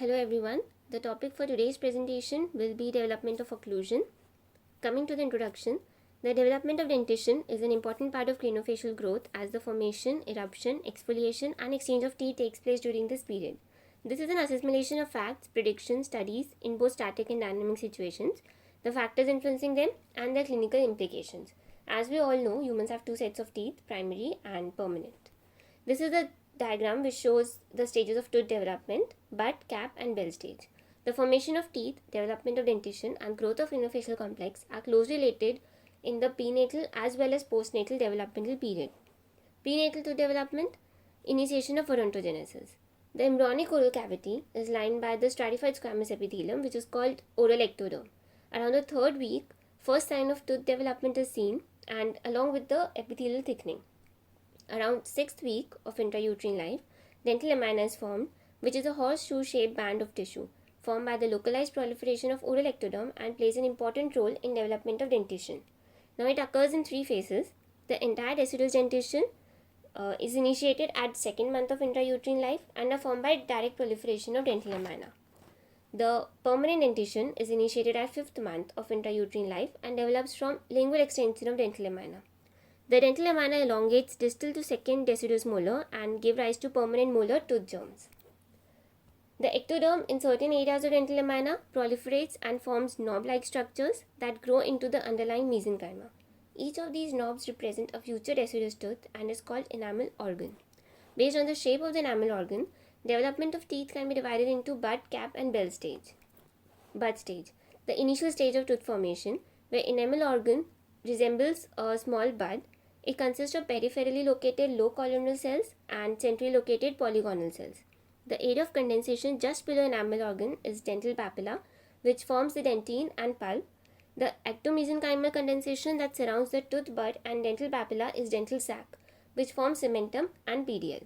Hello everyone. The topic for today's presentation will be development of occlusion. Coming to the introduction, the development of dentition is an important part of craniofacial growth as the formation, eruption, exfoliation and exchange of teeth takes place during this period. This is an assimilation of facts, predictions, studies in both static and dynamic situations, the factors influencing them and their clinical implications. As we all know, humans have two sets of teeth, primary and permanent. This is the diagram which shows the stages of tooth development, bud, cap and bell stage. The formation of teeth, development of dentition and growth of craniofacial complex are closely related in the prenatal as well as postnatal developmental period. Prenatal tooth development, initiation of odontogenesis. The embryonic oral cavity is lined by the stratified squamous epithelium which is called oral ectoderm. Around the third week, first sign of tooth development is seen and along with the epithelial thickening. Around 6th week of intrauterine life, dental lamina is formed, which is a horseshoe-shaped band of tissue formed by the localized proliferation of oral ectoderm and plays an important role in development of dentition. Now it occurs in three phases. The entire deciduous dentition is initiated at second month of intrauterine life and are formed by direct proliferation of dental lamina. The permanent dentition is initiated at 5th month of intrauterine life and develops from lingual extension of dental lamina. The dental lamina elongates distal to second deciduous molar and give rise to permanent molar tooth germs. The ectoderm in certain areas of dental lamina proliferates and forms knob-like structures that grow into the underlying mesenchyma. Each of these knobs represent a future deciduous tooth and is called enamel organ. Based on the shape of the enamel organ, development of teeth can be divided into bud, cap and bell stage. Bud stage, the initial stage of tooth formation, where enamel organ resembles a small bud. It consists of peripherally located low columnar cells and centrally located polygonal cells. The area of condensation just below enamel organ is dental papilla, which forms the dentine and pulp. The ectomesenchymal condensation that surrounds the tooth bud and dental papilla is dental sac, which forms cementum and PDL.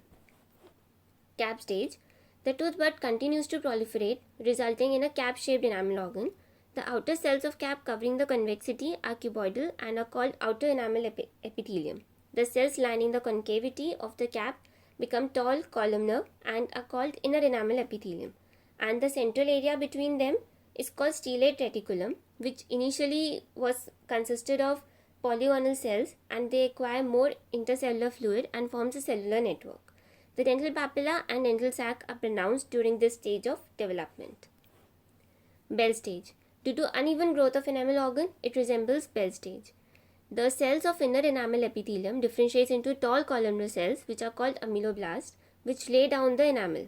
Cap stage, the tooth bud continues to proliferate, resulting in a cap-shaped enamel organ. The outer cells of cap covering the convexity are cuboidal and are called outer enamel epithelium. The cells lining the concavity of the cap become tall, columnar and are called inner enamel epithelium. And the central area between them is called stellate reticulum, which initially was consisted of polygonal cells and they acquire more intercellular fluid and forms a cellular network. The dental papilla and dental sac are pronounced during this stage of development. Bell stage. Due to uneven growth of enamel organ, it resembles bell stage. The cells of inner enamel epithelium differentiates into tall columnar cells which are called ameloblasts, which lay down the enamel.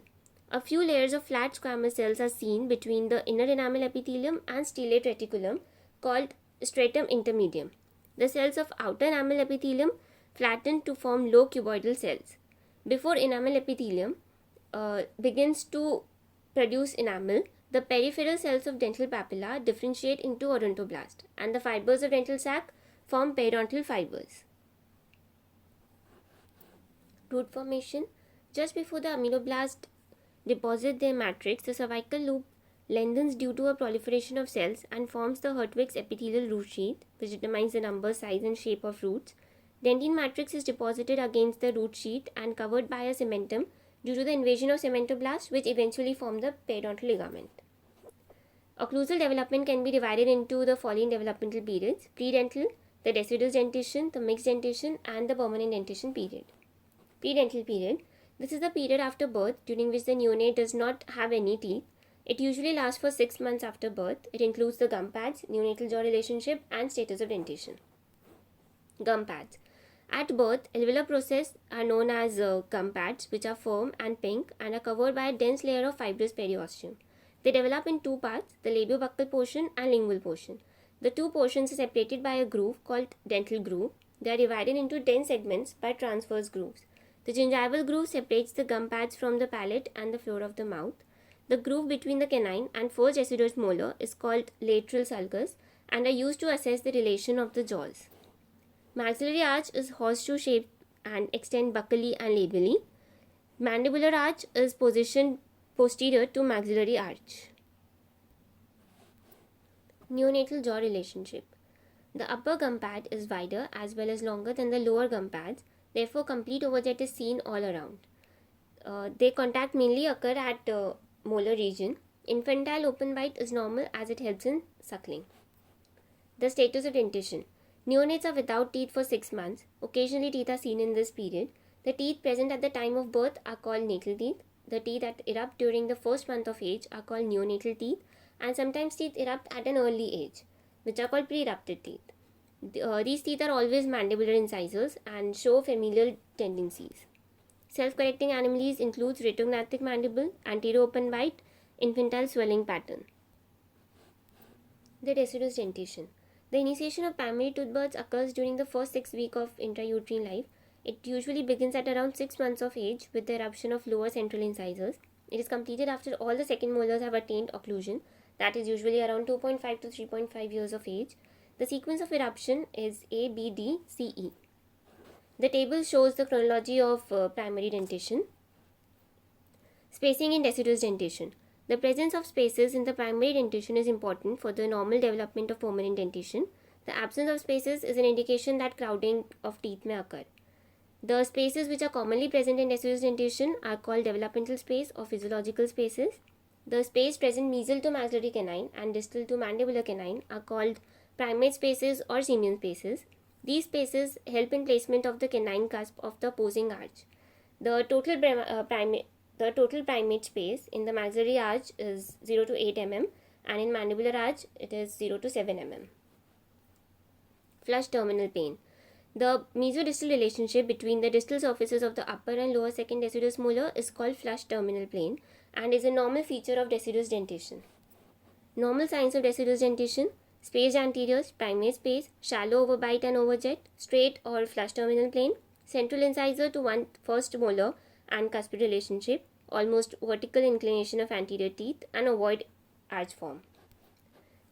A few layers of flat squamous cells are seen between the inner enamel epithelium and stellate reticulum called stratum intermedium. The cells of outer enamel epithelium flatten to form low cuboidal cells. Before enamel epithelium begins to produce enamel, the peripheral cells of dental papilla differentiate into odontoblast and the fibers of dental sac form periodontal fibers. Root formation. Just before the ameloblast deposit their matrix, the cervical loop lengthens due to a proliferation of cells and forms the Hertwig's epithelial root sheath, which determines the number, size and shape of roots. Dentine matrix is deposited against the root sheath and covered by a cementum due to the invasion of cementoblasts, which eventually form the periodontal ligament. Occlusal development can be divided into the following developmental periods: predental, the deciduous dentition, the mixed dentition and the permanent dentition period. Predental period. This is the period after birth during which the neonate does not have any teeth. It usually lasts for 6 months after birth. It includes the gum pads, neonatal jaw relationship and status of dentition. Gum pads. At birth, alveolar process are known as gum pads, which are firm and pink and are covered by a dense layer of fibrous periosteum. They develop in two parts, the labiobuccal portion and lingual portion. The two portions are separated by a groove called dental groove. They are divided into 10 segments by transverse grooves. The gingival groove separates the gum pads from the palate and the floor of the mouth. The groove between the canine and first deciduous molar is called lateral sulcus and are used to assess the relation of the jaws. Maxillary arch is horseshoe shaped and extend buccally and labially. Mandibular arch is positioned posterior to maxillary arch. Neonatal jaw relationship. The upper gum pad is wider as well as longer than the lower gum pads, therefore complete overjet is seen all around. They contact mainly occur at molar region. Infantile open bite is normal as it helps in suckling. The status of dentition. Neonates are without teeth for 6 months. Occasionally teeth are seen in this period. The teeth present at the time of birth are called natal teeth. The teeth that erupt during the first month of age are called neonatal teeth, and sometimes teeth erupt at an early age, which are called pre-erupted teeth. These teeth are always mandibular incisors and show familial tendencies. Self-correcting anomalies includes retrognathic mandible, anterior open bite, infantile swelling pattern. The deciduous dentition. The initiation of primary tooth birth occurs during the first 6 weeks of intrauterine life. It usually begins at around 6 months of age with the eruption of lower central incisors. It is completed after all the second molars have attained occlusion, that is usually around 2.5 to 3.5 years of age. The sequence of eruption is A, B, D, C, E. The table shows the chronology of primary dentition. Spacing in deciduous dentition. The presence of spaces in the primary dentition is important for the normal development of permanent dentition. The absence of spaces is an indication that crowding of teeth may occur. The spaces which are commonly present in deciduous dentition are called developmental space or physiological spaces. The space present mesial to maxillary canine and distal to mandibular canine are called primate spaces or simian spaces. These spaces help in placement of the canine cusp of the opposing arch. The total primate space in the maxillary arch is 0 to 8 mm, and in mandibular arch it is 0 to 7 mm. Flush terminal plane. The mesodistal relationship between the distal surfaces of the upper and lower second deciduous molar is called flush terminal plane and is a normal feature of deciduous dentition. Normal signs of deciduous dentition: spaced anteriors, primate space, shallow overbite and overjet, straight or flush terminal plane, central incisor to one first molar and cuspid relationship, almost vertical inclination of anterior teeth, and ovoid arch form.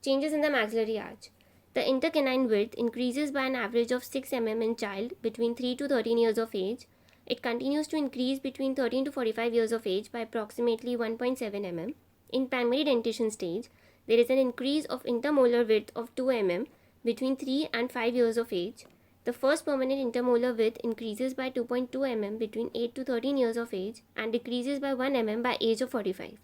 Changes in the maxillary arch. The intercanine width increases by an average of 6 mm in child between 3 to 13 years of age. It continues to increase between 13 to 45 years of age by approximately 1.7 mm. In primary dentition stage, there is an increase of intermolar width of 2 mm between 3 and 5 years of age. The first permanent intermolar width increases by 2.2 mm between 8 to 13 years of age and decreases by 1 mm by age of 45.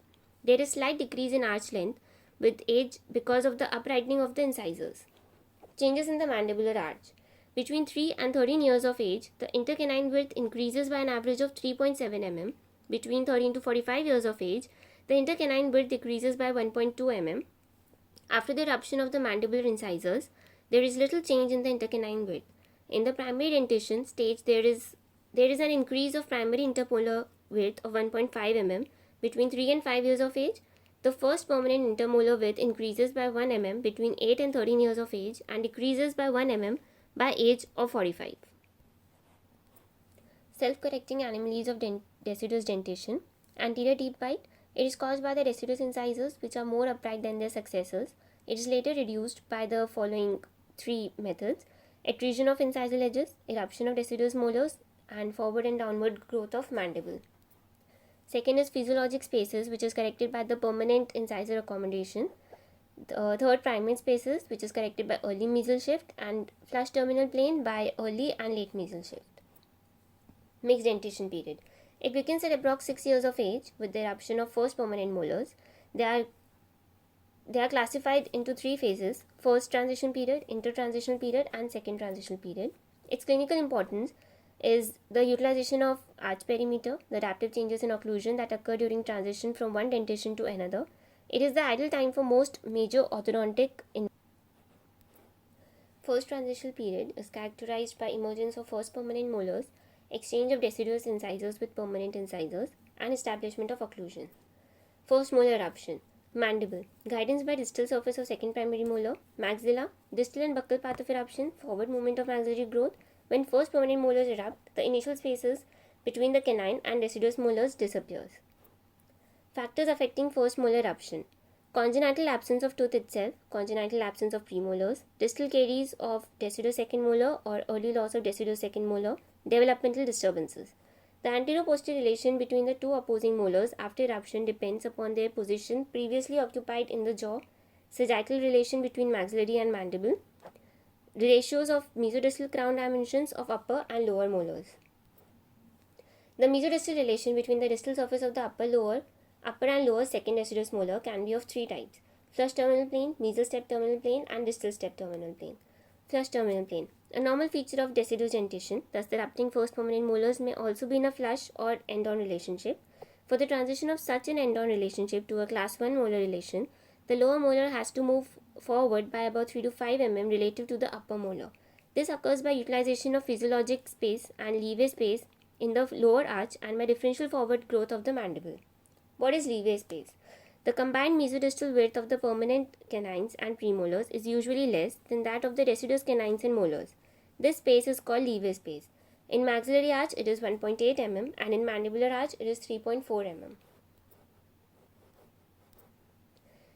There is slight decrease in arch length with age because of the uprightening of the incisors. Changes in the mandibular arch. Between 3 and 13 years of age, the intercanine width increases by an average of 3.7 mm. Between 13 to 45 years of age, the intercanine width decreases by 1.2 mm. After the eruption of the mandibular incisors, there is little change in the intercanine width. In the primary dentition stage, there is an increase of primary intermolar width of 1.5 mm between 3 and 5 years of age. The first permanent intermolar width increases by 1 mm between 8 and 13 years of age and decreases by 1 mm by age of 45. Self-correcting anomalies of deciduous dentition. Anterior teeth bite. It is caused by the deciduous incisors, which are more upright than their successors. It is later reduced by the following 3 methods: attrition of incisal edges, eruption of deciduous molars, and forward and downward growth of mandible. Second is physiologic spaces, which is corrected by the permanent incisor accommodation. Third, primate spaces, which is corrected by early mesial shift, and flush terminal plane by early and late mesial shift. Mixed dentition period. It begins at approx 6 years of age with the eruption of first permanent molars. They are classified into 3 phases: first transition period, intertransitional period, and second transitional period. Its clinical importance is the utilization of arch perimeter, the adaptive changes in occlusion that occur during transition from one dentition to another. It is the ideal time for most major orthodontic. First transitional period is characterized by emergence of first permanent molars, exchange of deciduous incisors with permanent incisors, and establishment of occlusion. First molar eruption. Mandible. Guidance by distal surface of second primary molar. Maxilla. Distal and buccal path of eruption. Forward movement of maxillary growth. When first permanent molars erupt, the initial spaces between the canine and deciduous molars disappears. Factors affecting first molar eruption. Congenital absence of tooth itself, congenital absence of premolars, distal caries of deciduous second molar or early loss of deciduous second molar, developmental disturbances. The anterior-posterior relation between the two opposing molars after eruption depends upon their position previously occupied in the jaw, sagittal relation between maxillary and mandible, ratios of mesodistal crown dimensions of upper and lower molars. The mesodistal relation between the distal surface of the upper lower Upper and lower second deciduous molar can be of three types: flush terminal plane, mesial step terminal plane, and distal step terminal plane. Flush terminal plane. A normal feature of deciduous dentition, thus the erupting first permanent molars may also be in a flush or end-on relationship. For the transition of such an end-on relationship to a class 1 molar relation, the lower molar has to move forward by about 3 to 5 mm relative to the upper molar. This occurs by utilization of physiologic space and leeway space in the lower arch and by differential forward growth of the mandible. What is leeway space? The combined mesodistal width of the permanent canines and premolars is usually less than that of the deciduous canines and molars. This space is called leeway space. In maxillary arch, it is 1.8 mm, and in mandibular arch, it is 3.4 mm.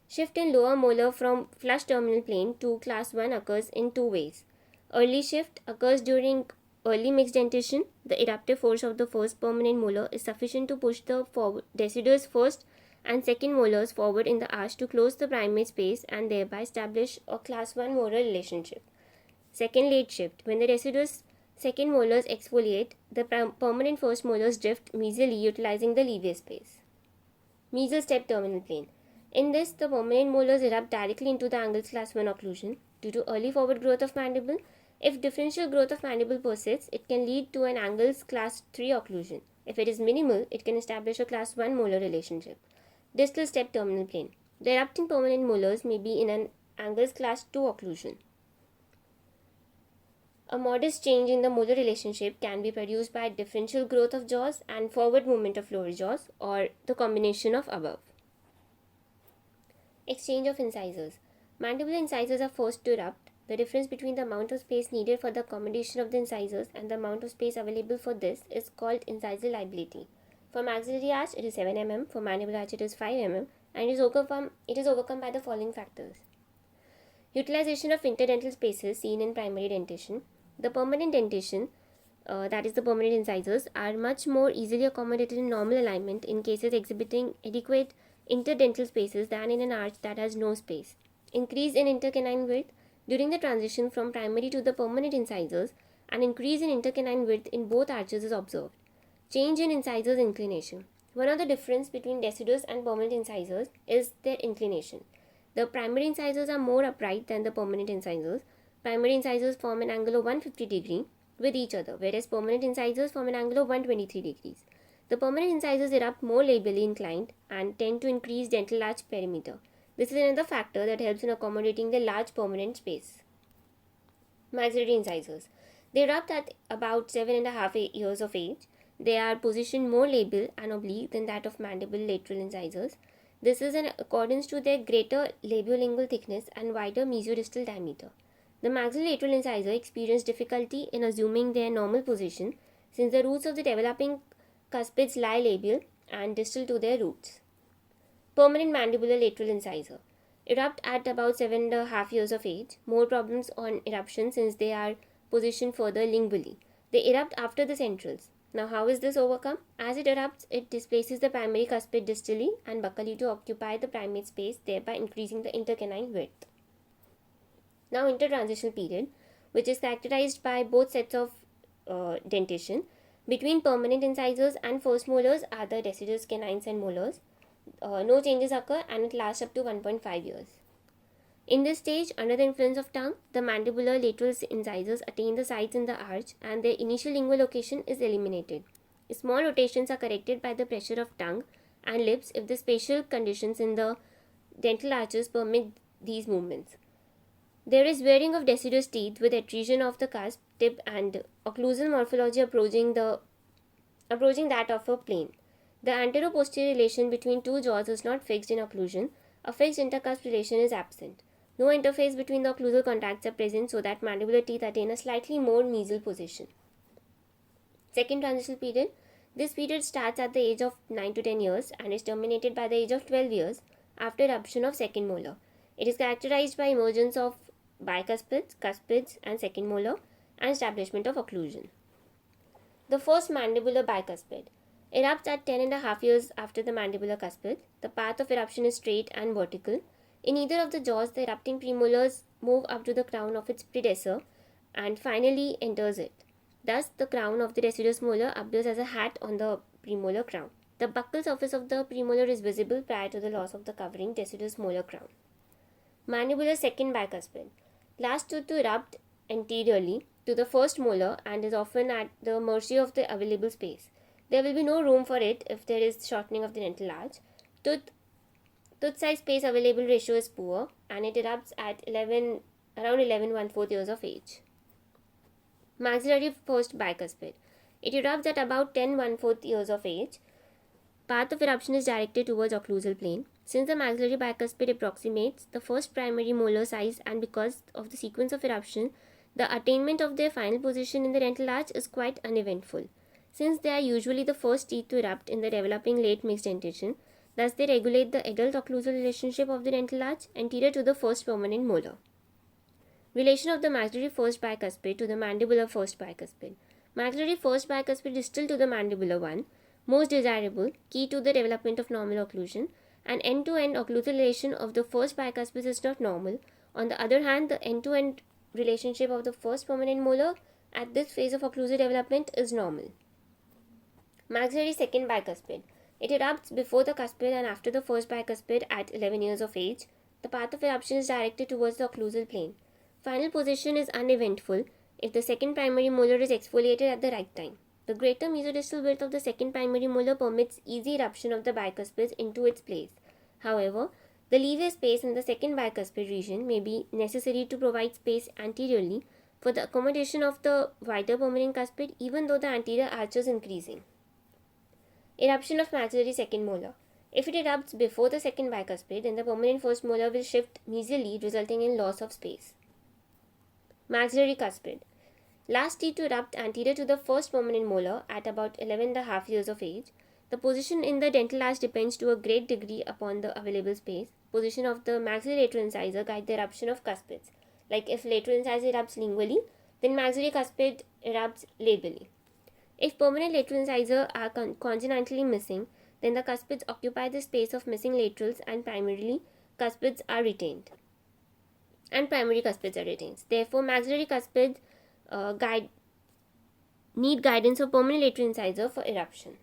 Shift in lower molar from flush terminal plane to class 1 occurs in two ways. Early shift occurs during early mixed dentition. The eruptive force of the first permanent molar is sufficient to push the deciduous first and second molars forward in the arch to close the primate space and thereby establish a class 1 molar relationship. Second late shift. When the deciduous second molars exfoliate, the permanent first molars drift mesially utilizing the leeway space. Mesial step terminal plane. In this, the permanent molars erupt directly into the angles class 1 occlusion. Due to early forward growth of mandible, if differential growth of mandible persists, it can lead to an angles class 3 occlusion. If it is minimal, it can establish a class 1 molar relationship. Distal step terminal plane. The erupting permanent molars may be in an angles class 2 occlusion. A modest change in the molar relationship can be produced by differential growth of jaws and forward movement of lower jaws, or the combination of above. Exchange of incisors. Mandibular incisors are forced to erupt. The difference between the amount of space needed for the accommodation of the incisors and the amount of space available for this is called incisal liability. For maxillary arch, it is 7 mm. For mandibular arch, it is 5 mm, and it is overcome by the following factors. Utilization of interdental spaces seen in primary dentition. The permanent dentition, that is the permanent incisors, are much more easily accommodated in normal alignment in cases exhibiting adequate interdental spaces than in an arch that has no space. Increase in intercanine width during the transition from primary to the permanent incisors, an increase in intercanine width in both arches is observed. Change in incisors inclination. One of the difference between deciduous and permanent incisors is their inclination. The primary incisors are more upright than the permanent incisors. Primary incisors form an angle of 150 degree with each other, whereas permanent incisors form an angle of 123 degrees. The permanent incisors erupt more labially inclined and tend to increase dental arch perimeter. This is another factor that helps in accommodating the large permanent space. Maxillary incisors. They erupt at about 7.5 years of age. They are positioned more labial and oblique than that of mandible lateral incisors. This is in accordance to their greater labiolingual thickness and wider mesiodistal diameter. The maxilolateral incisor experience difficulty in assuming their normal position since the roots of the developing cuspids lie labial and distal to their roots. Permanent mandibular lateral incisor. Erupt at about 7.5 years of age. More problems on eruption since they are positioned further lingually. They erupt after the centrals. Now, how is this overcome? As it erupts, it displaces the primary cuspid distally and buccally to occupy the primate space, thereby increasing the intercanine width. Now, intertransitional period, which is characterized by both sets of dentition. Between permanent incisors and first molars are the deciduous canines and molars. No changes occur and it lasts up to 1.5 years. In this stage, under the influence of tongue, the mandibular lateral incisors attain the sides in the arch and their initial lingual location is eliminated. Small rotations are corrected by the pressure of tongue and lips if the spatial conditions in the dental arches permit these movements. There is wearing of deciduous teeth with adhesion of the cusp, tip and occlusal morphology approaching that of a plane. The antero-posterior relation between two jaws is not fixed in occlusion. A fixed intercusp relation is absent. No interface between the occlusal contacts are present so that mandibular teeth attain a slightly more mesial position. Second transitional period. This period starts at the age of 9 to 10 years and is terminated by the age of 12 years after eruption of second molar. It is characterized by emergence of bicuspids, cuspids and second molar and establishment of occlusion. The first mandibular bicuspid erupts at 10.5 years after the mandibular cuspid. The path of eruption is straight and vertical. In either of the jaws, the erupting premolars move up to the crown of its predecessor and finally enters it. Thus, the crown of the deciduous molar appears as a hat on the premolar crown. The buccal surface of the premolar is visible prior to the loss of the covering deciduous molar crown. Mandibular second bicuspid. Last tooth to erupt anteriorly to the first molar and is often at the mercy of the available space. There will be no room for it if there is shortening of the dental arch. Tooth size space available ratio is poor and it erupts at around 11 years of age. Maxillary first bicuspid. It erupts at about 10 years of age. Path of eruption is directed towards occlusal plane. Since the maxillary bicuspid approximates the first primary molar size and because of the sequence of eruption, the attainment of their final position in the dental arch is quite uneventful. Since they are usually the first teeth to erupt in the developing late mixed dentition, thus they regulate the adult occlusal relationship of the dental arch anterior to the first permanent molar. Relation of the maxillary first bicuspid to the mandibular first bicuspid. Maxillary first bicuspid distal to the mandibular one, most desirable, key to the development of normal occlusion, and end-to-end occlusal relation of the first bicuspid is not normal. On the other hand, the end-to-end relationship of the first permanent molar at this phase of occlusal development is normal. Maxillary second bicuspid. It erupts before the cuspid and after the first bicuspid at 11 years of age. The path of eruption is directed towards the occlusal plane. Final position is uneventful if the second primary molar is exfoliated at the right time. The greater mesodistal width of the second primary molar permits easy eruption of the bicuspids into its place. However, the leeway space in the second bicuspid region may be necessary to provide space anteriorly for the accommodation of the wider permanent cuspid even though the anterior arch is increasing. Eruption of maxillary second molar. If it erupts before the second bicuspid, then the permanent first molar will shift mesially, resulting in loss of space. Maxillary cuspid. Last teeth to erupt anterior to the first permanent molar at about 11.5 years of age. The position in the dental arch depends to a great degree upon the available space. Position of the maxillary lateral incisor guide the eruption of cuspids. Like if lateral incisor erupts lingually, then maxillary cuspid erupts labially. If permanent lateral incisors are congenitally missing, then the cuspids occupy the space of missing laterals and primary cuspids are retained. Therefore, maxillary cuspids need guidance of permanent lateral incisor for eruption.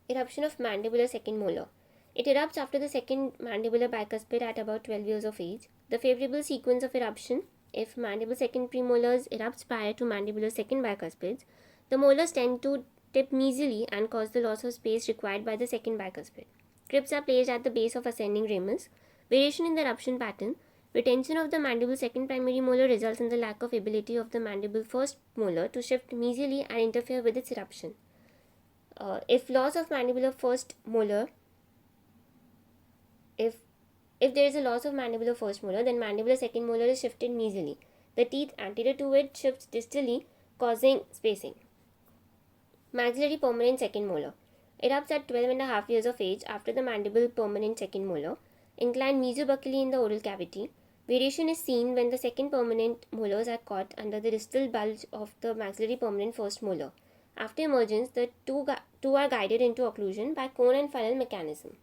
Eruption of mandibular second molar. It erupts after the second mandibular bicuspid at about 12 years of age. The favorable sequence of eruption: if mandible second premolars erupts prior to mandibular second bicuspids, the molars tend to tip mesially and cause the loss of space required by the second bicuspid. Crypts are placed at the base of ascending ramus. Variation in the eruption pattern. Retention of the mandible second primary molar results in the lack of ability of the mandible first molar to shift mesially and interfere with its eruption. If loss of mandibular first molar, if there is a loss of mandibular first molar, then mandibular second molar is shifted mesially. The teeth anterior to it shifts distally, causing spacing. Maxillary permanent second molar. Erupts at 12.5 years of age after the mandible permanent second molar. Inclined mesobuccally in the oral cavity. Variation is seen when the second permanent molars are caught under the distal bulge of the maxillary permanent first molar. After emergence, the two are guided into occlusion by cone and funnel mechanism.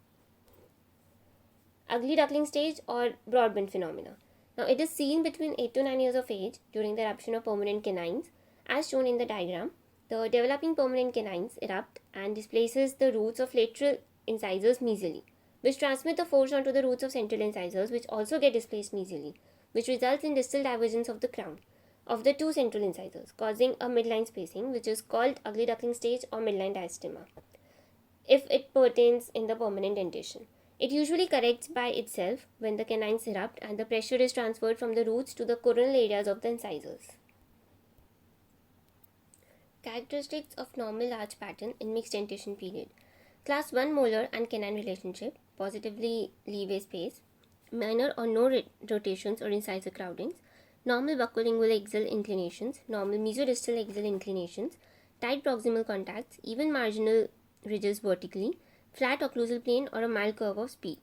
Ugly duckling stage or Broadbent phenomena. Now, it is seen between 8 to 9 years of age during the eruption of permanent canines. As shown in the diagram, the developing permanent canines erupt and displaces the roots of lateral incisors mesially, which transmit the force onto the roots of central incisors, which also get displaced mesially, which results in distal divergence of the crown of the two central incisors, causing a midline spacing, which is called ugly duckling stage or midline diastema, if it pertains in the permanent dentition. It usually corrects by itself when the canines erupt and the pressure is transferred from the roots to the coronal areas of the incisors. Characteristics of normal arch pattern in mixed dentition period. Class 1 molar and canine relationship, positively leeway space, minor or no rotations or incisor crowdings, normal buccolingual axial inclinations, normal mesodistal axial inclinations, tight proximal contacts, even marginal ridges vertically, flat occlusal plane or a mild curve of speed.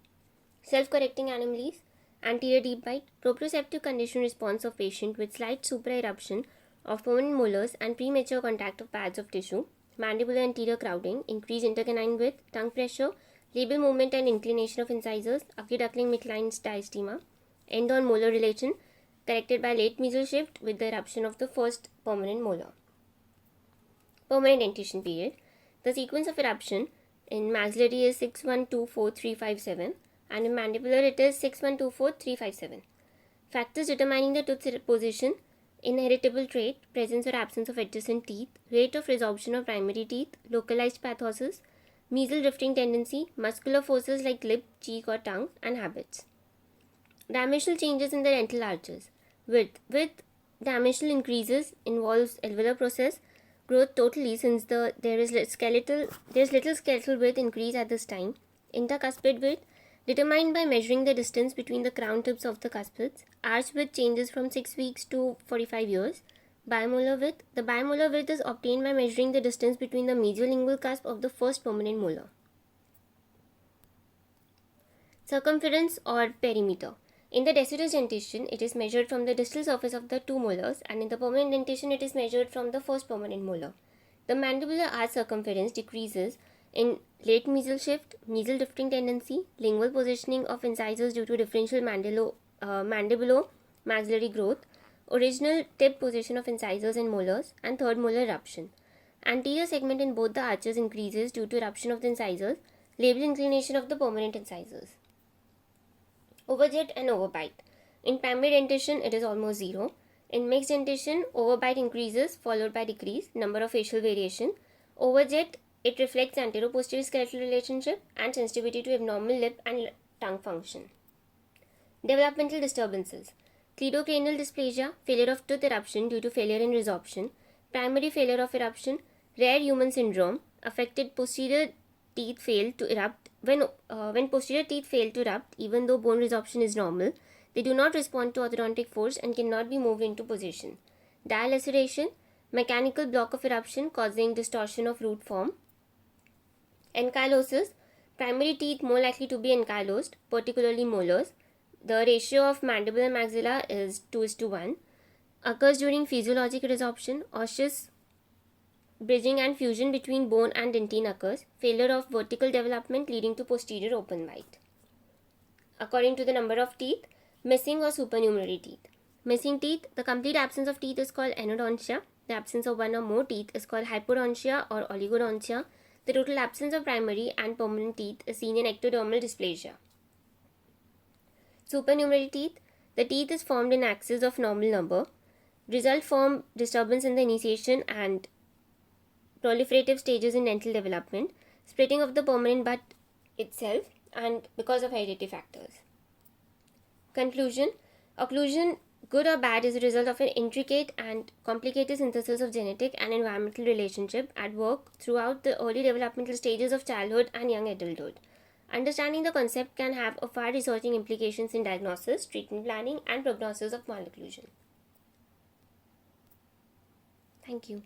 Self-correcting anomalies, anterior deep bite, proprioceptive condition response of patient with slight supra-eruption of permanent molars and premature contact of pads of tissue, mandibular anterior crowding, increased intercanine width, tongue pressure, labial movement and inclination of incisors, ugly duckling midline diastema, end-on molar relation, corrected by late mesial shift with the eruption of the first permanent molar. permanent dentition period. The sequence of eruption in maxillary is 6124357 and in mandibular it is 6124357. Factors determining the tooth position: inheritable trait, presence or absence of adjacent teeth, rate of resorption of primary teeth, localized pathosis, mesial drifting tendency, muscular forces like lip, cheek or tongue, and habits. Dimensional changes in the dental arches. Width dimensional increases involves alveolar process growth totally, since there is little skeletal width increase at this time. Intercuspid width determined by measuring the distance between the crown tips of the cuspids. Arch width changes from 6 weeks to 45 years. Bimolar width. The bimolar width is obtained by measuring the distance between the mediolingual cusp of the first permanent molar. Circumference or perimeter. In the deciduous dentition, it is measured from the distal surface of the two molars, and in the permanent dentition, it is measured from the first permanent molar. The mandibular arch circumference decreases in late mesial shift, mesial drifting tendency, lingual positioning of incisors due to differential mandibulo-maxillary growth, original tip position of incisors and molars, and third molar eruption. Anterior segment in both the arches increases due to eruption of the incisors, labial inclination of the permanent incisors. Overjet and overbite. In primary dentition, it is almost zero. In mixed dentition, overbite increases followed by decrease, number of facial variation. Overjet, it reflects antero-posterior skeletal relationship and sensitivity to abnormal lip and tongue function. Developmental disturbances. Cleidocranial dysplasia, failure of tooth eruption due to failure in resorption, primary failure of eruption, rare human syndrome, affected posterior teeth fail to erupt. When posterior teeth fail to erupt, even though bone resorption is normal, they do not respond to orthodontic force and cannot be moved into position. Dilaceration, mechanical block of eruption causing distortion of root form. Ankylosis, primary teeth more likely to be ankylosed, particularly molars. The ratio of mandible and maxilla is 2:1. Occurs during physiologic resorption. Osseous bridging and fusion between bone and dentine occurs. Failure of vertical development leading to posterior open bite. According to the number of teeth, missing or supernumerary teeth. Missing teeth, the complete absence of teeth is called anodontia. The absence of one or more teeth is called hypodontia or oligodontia. The total absence of primary and permanent teeth is seen in ectodermal dysplasia. Supernumerary teeth, the teeth is formed in axis of normal number. Result form disturbance in the initiation and proliferative stages in dental development, splitting of the permanent bud itself, and because of hereditary factors. Conclusion: occlusion, good or bad, is a result of an intricate and complicated synthesis of genetic and environmental relationship at work throughout the early developmental stages of childhood and young adulthood. Understanding the concept can have a far-reaching implications in diagnosis, treatment planning, and prognosis of malocclusion. Thank you.